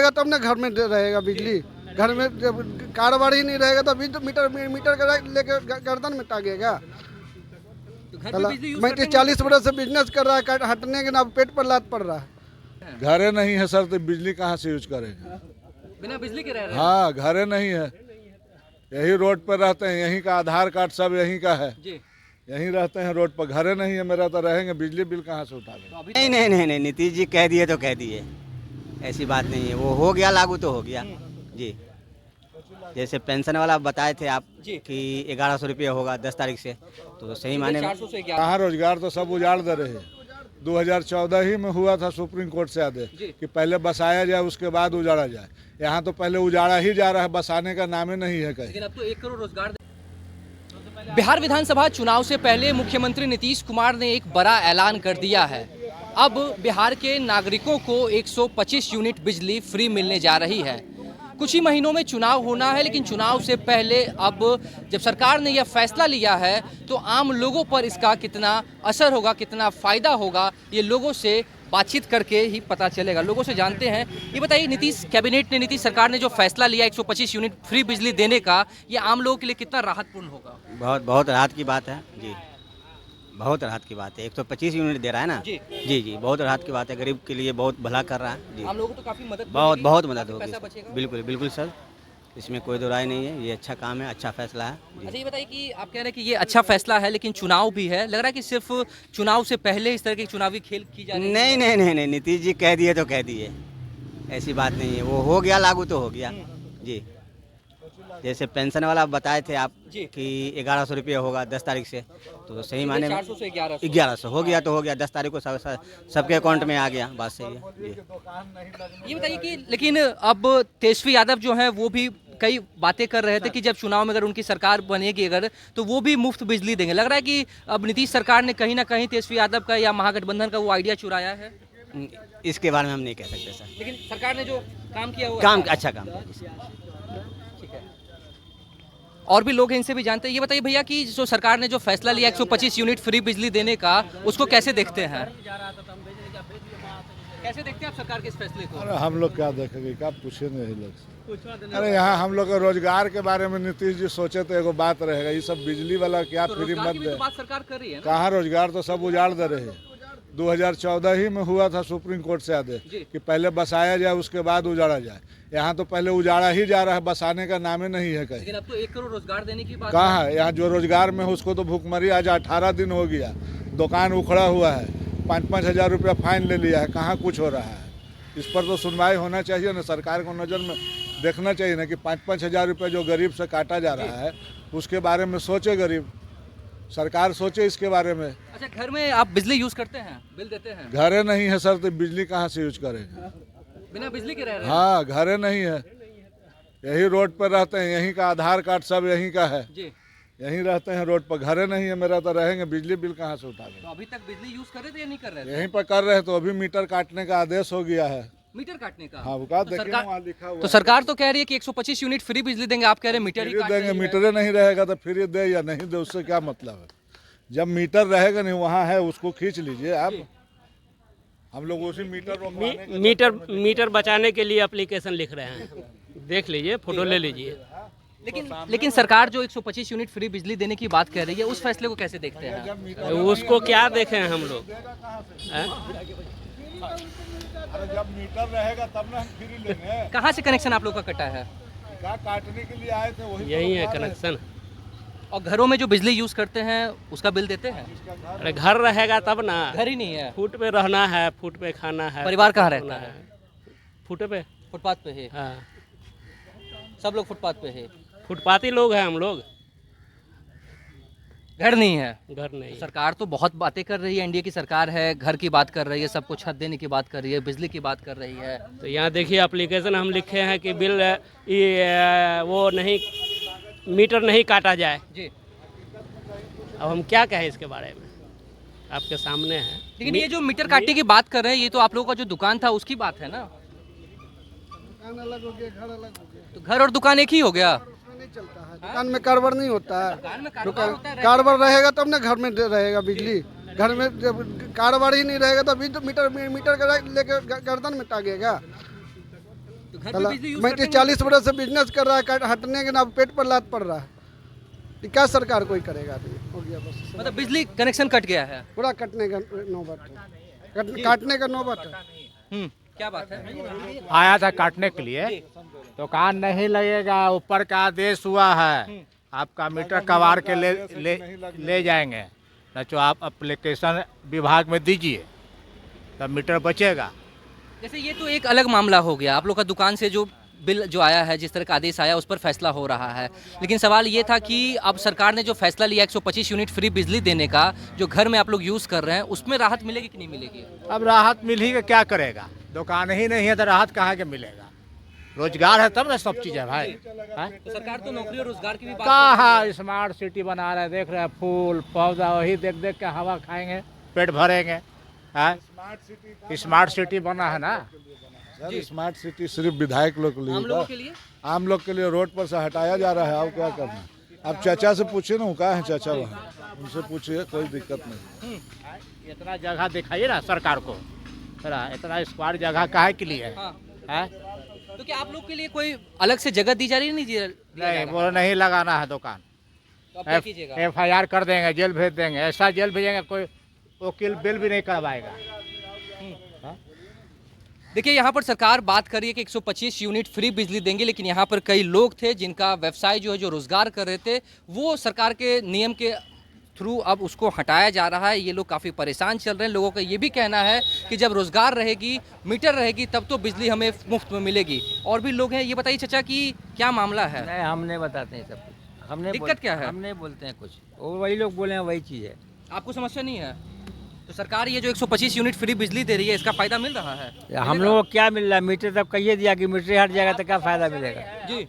रहेगा तब ना घर में रहेगा बिजली। घर में जब कारोबार ही नहीं रहेगा तो मीटर का लेके गर्दन में टांगेगा। मैं 40 वर्ष से बिजनेस कर रहा है, हटने के ना पेट पर लात पड़ रहा है। घरे नहीं है सर, तो बिजली कहाँ से यूज करेंगे? बिना बिजली के रह रहे हैं? हाँ, घरे नहीं है, यही रोड पर रहते हैं, यहीं का आधार कार्ड सब यहीं का है जी। यहीं रहते हैं रोड पर। घरे नहीं है मेरा, तो रहेंगे बिजली बिल कहाँ से उठाएंगे? तो अभी नहीं नहीं नहीं नहीं, नीतीश जी कह दिए तो कह दिए, ऐसी बात नहीं है। वो हो गया लागू तो हो गया जी। जैसे पेंशन वाला बताए थे आप जी। कि 1100 रुपये होगा 10 तारीख से, तो सही माने में 400 से 11 कहाँ रोजगार तो सब उजाड़ दे रहे हैं। 2014 ही में हुआ था सुप्रीम कोर्ट से आदेश जी। कि पहले बसाया जाए उसके बाद उजाड़ा जाए। यहाँ तो पहले उजाड़ा ही जा रहा है, बसाने का नाम ही नहीं है कहीं। लेकिन अब तो 1 करोड़ रोजगार। बिहार विधानसभा चुनाव से पहले मुख्यमंत्री नीतीश कुमार ने एक बड़ा ऐलान कर दिया है। अब बिहार के नागरिकों को 125 यूनिट बिजली फ्री मिलने जा रही है। कुछ ही महीनों में चुनाव होना है, लेकिन चुनाव से पहले अब जब सरकार ने यह फैसला लिया है तो आम लोगों पर इसका कितना असर होगा, कितना फ़ायदा होगा, ये लोगों से बातचीत करके ही पता चलेगा। लोगों से जानते हैं। ये बताइए, नीतीश सरकार ने जो फैसला लिया 125 यूनिट फ्री बिजली देने का, ये आम लोगों के लिए कितना राहतपूर्ण होगा? बहुत बहुत राहत की बात है जी, बहुत राहत की बात है। 125 यूनिट दे रहा है ना जी। जी जी, बहुत राहत की बात है। गरीब के लिए बहुत भला कर रहा है जी। आम लोगों को तो काफ़ी मदद बहुत मिलेगी, बहुत मदद पैसा होगी, बचेगा। बिल्कुल बिल्कुल सर, इसमें कोई दो राय नहीं है। ये अच्छा काम है, अच्छा फैसला है जी। अच्छा, ये बताइए कि आप कह रहे हैं कि ये अच्छा फैसला है, लेकिन चुनाव भी है, लग रहा है कि सिर्फ चुनाव से पहले इस तरह के चुनावी खेल की जा रही है? नहीं नहीं नहीं नहीं, नीतीश जी कह दिए तो कह दिए, ऐसी बात नहीं है। वो हो गया लागू तो हो गया जी। जैसे पेंशन वाला बताए थे आप जी। कि 1100 रुपये होगा 10 तारीख से, तो सही माने में 400 से 1100। 1100 हो गया तो हो गया। 10 तारीख को सबके अकाउंट में आ गया, बात सही है जी। ये बताइए कि लेकिन अब तेजस्वी यादव जो हैं वो भी कई बातें कर रहे थे कि जब चुनाव में अगर उनकी सरकार बनेगी अगर, तो वो भी मुफ्त बिजली देंगे। लग रहा है कि अब नीतीश सरकार ने कहीं ना कहीं तेजस्वी यादव का या महागठबंधन का वो आइडिया चुराया है। इसके बारे में हम नहीं कह सकते सर। लेकिन सरकार ने जो काम किया वो काम अच्छा है। अच्छा काम किया। ठीक है। और भी लोग हैं, इनसे भी जानते हैं। ये बताइए भैया कि जो सरकार ने जो फैसला लिया 125 यूनिट फ्री बिजली देने का, उसको कैसे देखते हैं? कैसे देखते हैं आप सरकार के इस फैसले को? अरे हम लोग क्या देखेंगे, क्या पूछे नहीं लोग से। अरे यहाँ हम लोग के रोजगार के बारे में नीतीश जी सोचे तो एगो बात रहेगा, ये सब बिजली वाला क्या तो फ्री रोजगार मत की भी दे। तो बात सरकार कर रही है ना? कहाँ रोजगार तो सब उजाड़ दे रहे हैं। 2014 ही में हुआ था सुप्रीम कोर्ट से आदेश जी। कि पहले बसाया जाए उसके बाद उजाड़ा जाए। यहाँ तो पहले उजाड़ा ही जा रहा है, बसाने का नाम ही नहीं है कहीं। लेकिन अब तो 1 करोड़ रोजगार देने की बात कहाँ है? यहाँ जो रोजगार में है उसको तो भूखमरी, आज 18 दिन हो गया, दुकान उखड़ा हुआ है, 5-5 हज़ार रुपया फाइन ले लिया है, कहाँ कुछ हो रहा है? इस पर तो सुनवाई होना चाहिए ना, सरकार को नज़र में देखना चाहिए ना कि 5-5 हज़ार रुपया जो गरीब से काटा जा रहा है उसके बारे में सोचे गरीब, सरकार सोचे इसके बारे में। अच्छा, घर में आप बिजली यूज करते हैं, बिल देते हैं? घरे नहीं है सर, तो बिजली कहाँ से यूज करेंगे? बिना बिजली के रह रहे हैं? हाँ, घरे नहीं है, यही रोड पर रहते हैं, यहीं का आधार कार्ड सब यहीं का है, जी। यहीं रहते हैं रोड पर। घरे नहीं है मेरा, तो रहेंगे बिजली बिल कहाँ से उठाएंगे? तो अभी तक बिजली यूज कर रहे थे या नहीं कर रहे थे? यहीं पर कर रहे हैं, तो अभी मीटर काटने का आदेश हो गया है। मीटर काटने का? हाँ, वो कहा तो देखिए सरकार- वहाँ लिखा हुआ तो है। सरकार तो कह रही है कि 125 यूनिट फ्री बिजली देंगे, आप कह रहे हैं मीटर ही फ्री काट देंगे, रही है। मीटर नहीं रहेगा तो फ्री दे या नहीं दे उससे क्या मतलब है? जब मीटर रहेगा नहीं, वहाँ है उसको खींच लीजिए आप। हम लोग उसी मीटर मीटर बचाने के लिए एप्लीकेशन लिख रहे हैं, देख लीजिए, फोटो ले लीजिए। लेकिन सरकार जो 125 यूनिट फ्री बिजली देने की बात कर रही है, उस फैसले को कैसे देखते हैं? उसको क्या देखें हम लोग हैं? अरे जब मीटर रहेगा तब ना हम फ्री लेंगे। कहाँ से कनेक्शन आप लोग का कटा है? क्या काटने के लिए आए थे वही यही है तो बता रहे कनेक्शन। और घरों में जो बिजली यूज करते हैं उसका बिल देते हैं? अरे घर रहेगा तब ना, घर ही नहीं है, फुट पे रहना है, फुट पे खाना है। परिवार कहाँ रहता सोना है? फुट पे। फुटपाथ पे है, हाँ, सब लोग फुटपाथ पे है, फुटपाती लोग हैं हम लोग, घर नहीं है। घर नहीं। सरकार तो बहुत बातें कर रही है, एनडीए की सरकार है, घर की बात कर रही है, सबको छत देने की बात कर रही है, बिजली की बात कर रही है। तो यहाँ देखिए एप्लीकेशन हम लिखे हैं कि बिल ये वो नहीं, मीटर नहीं काटा जाए। जी। अब हम क्या कहें इसके बारे में, आपके सामने है। लेकिन ये जो मीटर काटने की बात कर रहे हैं, ये तो आप लोगों का जो दुकान था उसकी बात है ना? दुकान अलग हो गया, घर अलग हो गया, तो घर और दुकान एक ही हो गया? नहीं चलता है। दुकान में कारोबार नहीं होता है। दुकान में कारोबार होता है, कारोबार रहेगा तब ना घर में रहेगा बिजली। घर में जब कारोबार ही नहीं रहेगा तो मीटर का लेके गर्दन में टांगेगा। तो घर पे बिजली यूज मैं करते हैं? 40 वर्ष से बिजनेस कर रहा है, हटने के ना पेट पर लात पड़ रहा है। ये क्या सरकार कोई करेगा अभी? हो गया बस, मतलब बिजली कनेक्शन कट गया है। पूरा कटने का नौबत है, काटने का नौबत है। क्या बात है? आया था काटने के लिए, दुकान नहीं लगेगा, ऊपर का आदेश हुआ है, आपका मीटर कबाड़ के ले जाएंगे, न तो आप एप्लीकेशन विभाग में दीजिए तब मीटर बचेगा। जैसे ये तो एक अलग मामला हो गया, आप लोग का दुकान से जो बिल जो आया है, जिस तरह का आदेश आया, उस पर फैसला हो रहा है। लेकिन सवाल ये था कि अब सरकार ने जो फैसला लिया 125 यूनिट फ्री बिजली देने का, जो घर में आप लोग यूज़ कर रहे हैं, उसमें राहत मिलेगी कि नहीं मिलेगी? अब राहत मिल ही के क्या करेगा, दुकान ही नहीं है तो राहत कहाँ के मिलेगा? रोजगार है तब ना सब चीज़ है भाई। तो सरकार तो नौकरी और रोजगार की भी बात कहाँ स्मार्ट सिटी बना रहे, देख रहे हैं फूल पौधा, वही देख देख के हवा खाएंगे, पेट भरेंगे। स्मार्ट सिटी बना है ना। सर स्मार्ट सिटी सिर्फ विधायक लोग के लिए आम लोगों था। के लिए? आम लोग के लिए रोड पर से हटाया जा रहा है। अब क्या करना? अब चाचा से पूछिए ना, कहाँ है चाचा वहाँ, उनसे पूछिए, कोई दिक्कत नहीं। इतना जगह दिखाइए ना सरकार को, इतना स्क्वायर जगह काहे के लिए है? तो क्या आप लोग के लिए कोई अलग से जगह दी जा रही है? नहीं दिया जा नहीं, रहा? वो नहीं लगाना है दुकान, तो अब क्या कीजिएगा? FIR कर देंगे, जेल भेज देंगे। ऐसा जेल भेजेंगे कोई वकील बिल भी नहीं करवाएगा। देखिए, यहाँ पर सरकार बात कर रही है कि 125 यूनिट फ्री बिजली देंगे, लेकिन यहाँ पर कई लोग थे जिनका व्यवसाय जो है, जो रोजगार कर रहे थे, वो सरकार के नियम के थ्रू अब उसको हटाया जा रहा है। ये लोग काफ़ी परेशान चल रहे हैं। लोगों का ये भी कहना है कि जब रोजगार रहेगी, मीटर रहेगी, तब तो बिजली हमें मुफ्त में मिलेगी। और भी लोग हैं, ये बताइए चाचा कि क्या मामला है? नहीं, हम नहीं बताते हैं सब कुछ। हमने दिक्कत क्या है? हम नहीं बोलते हैं कुछ, वो वही लोग बोले हैं वही चीज़ है। आपको समस्या नहीं है? तो सरकार ये जो 125 यूनिट फ्री बिजली दे रही है, इसका फायदा मिल रहा है? हम लोगों को क्या मिल रहा है? मीटर तब कहिए दिया कि मीटर हट जाएगा तो क्या फ़ायदा मिलेगा? जी,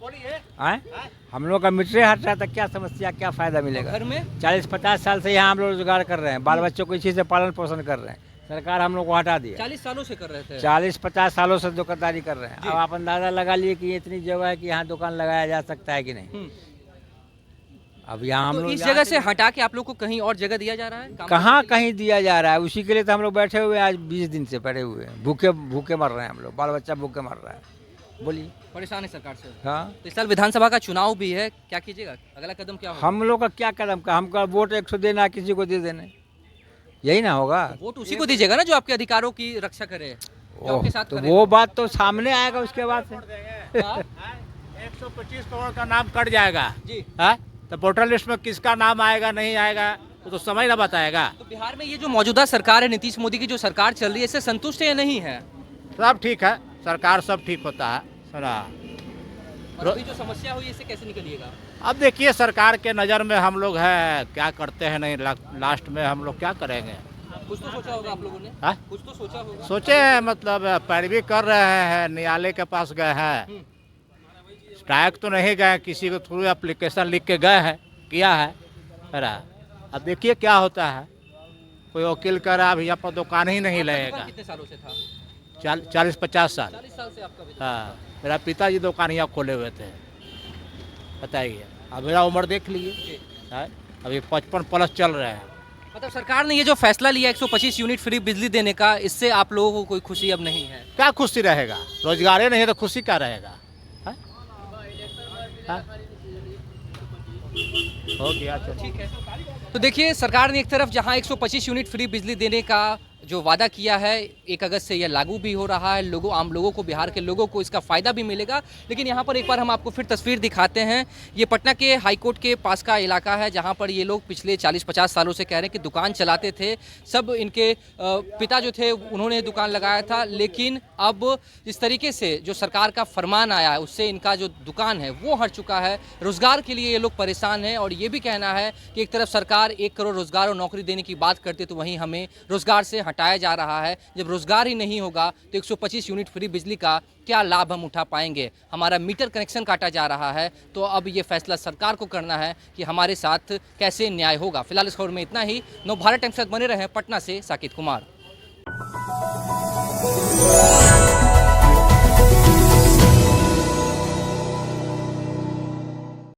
आए हम लोग का मीटर हट रहा है तो क्या समस्या, क्या फ़ायदा मिलेगा? घर में 40-50 साल से यहाँ हम लोग रोजगार कर रहे हैं, बाल बच्चों को इसी से पालन पोषण कर रहे हैं। सरकार हम लोग को हटा दिया। 40 सालों से कर रहे थे। 40-50 सालों से दुकानदारी कर रहे हैं। अब आप अंदाज़ा लगा लिए कि इतनी जगह है कि यहाँ दुकान लगाया जा सकता है कि नहीं। अब यहाँ हम तो लोग इस जगह से हटा के आप लोग को कहीं और जगह दिया जा रहा है? काम कहाँ कहीं दिया जा रहा है? उसी के लिए तो हम लोग बैठे हुए हैं, आज 20 दिन से बैठे हुए हैं, भूखे भूखे मर रहे हैं हम लोग, बाल बच्चा भूखे मर रहा है। बोलिए। परेशान है सरकार से? हाँ, तो इस साल विधानसभा का चुनाव भी है, क्या कीजिएगा? अगला कदम क्या होगा? हम लोग का क्या कदम का, हमका वोट 100 देना, किसी को दे देना, यही ना होगा। वोट उसी को दीजिएगा ना जो आपके अधिकारों की रक्षा करे, जो आपके साथ तो करे। वो बात तो सामने आएगा उसके बाद से। 125 करोड़ का नाम कट जाएगा जी। है, तो वोटर लिस्ट में किसका नाम आएगा नहीं आएगा वो तो समय ना बताएगा। तो बिहार में ये जो मौजूदा सरकार है, नीतीश मोदी की जो सरकार चल रही है, इससे संतुष्ट है या नहीं है? सब ठीक है, सरकार सब ठीक होता है सुना। और अभी जो समस्या हुई, इससे कैसे निकलिएगा? अब देखिए सरकार के नज़र में हम लोग है, क्या करते हैं नहीं, लास्ट में हम लोग क्या करेंगे? कुछ तो सोचा होगा आप लोगों ने? हाँ? कुछ तो सोचा होगा। सोचे हैं, मतलब पैरवी कर रहे हैं, न्यायालय के पास गए हैं, स्ट्राइक तो नहीं गए, किसी को थ्रू एप्लीकेशन लिख के गए हैं, किया है। अब देखिए क्या होता है। कोई वकील कह रहा है अभी यहाँ पर दुकान ही नहीं आपका लगेगा। दुकान कितने सालों से था? 40-50 साल। 40 साल से आपका भी? हाँ, मेरा पिताजी दुकान यहाँ खोले हुए थे, बताइए। अब मेरा उम्र देख लीजिए, अभी 55 प्लस चल रहे हैं। मतलब सरकार ने ये जो फैसला लिया 125 यूनिट फ्री बिजली देने का, इससे आप लोगों को कोई खुशी अब नहीं है? क्या खुशी रहेगा? रोजगार ही नहीं है तो खुशी क्या रहेगा? हो गया, चलो ठीक है। तो देखिए, सरकार ने एक तरफ जहां 125 यूनिट फ्री बिजली देने का जो वादा किया है, 1 अगस्त से यह लागू भी हो रहा है। आम लोगों को, बिहार के लोगों को इसका फ़ायदा भी मिलेगा। लेकिन यहाँ पर एक बार हम आपको फिर तस्वीर दिखाते हैं। ये पटना के हाईकोर्ट के पास का इलाका है, जहाँ पर ये लोग पिछले 40-50 सालों से कह रहे हैं कि दुकान चलाते थे। सब इनके पिता जो थे उन्होंने दुकान लगाया था, लेकिन अब जिस तरीके से जो सरकार का फरमान आया है, उससे इनका जो दुकान है वो हट चुका है। रोज़गार के लिए ये लोग परेशान हैं और ये भी कहना है कि एक तरफ सरकार 1 करोड़ रोज़गार और नौकरी देने की बात करती है, तो वहीं हमें रोज़गार से हटाया जा रहा है। जब रोजगार ही नहीं होगा तो 125 यूनिट फ्री बिजली का क्या लाभ हम उठा पाएंगे? हमारा मीटर कनेक्शन काटा जा रहा है। तो अब ये फैसला सरकार को करना है कि हमारे साथ कैसे न्याय होगा। फिलहाल इस खबर में इतना ही। नवभारत टाइम्स के साथ बने रहे। पटना से साकिब कुमार।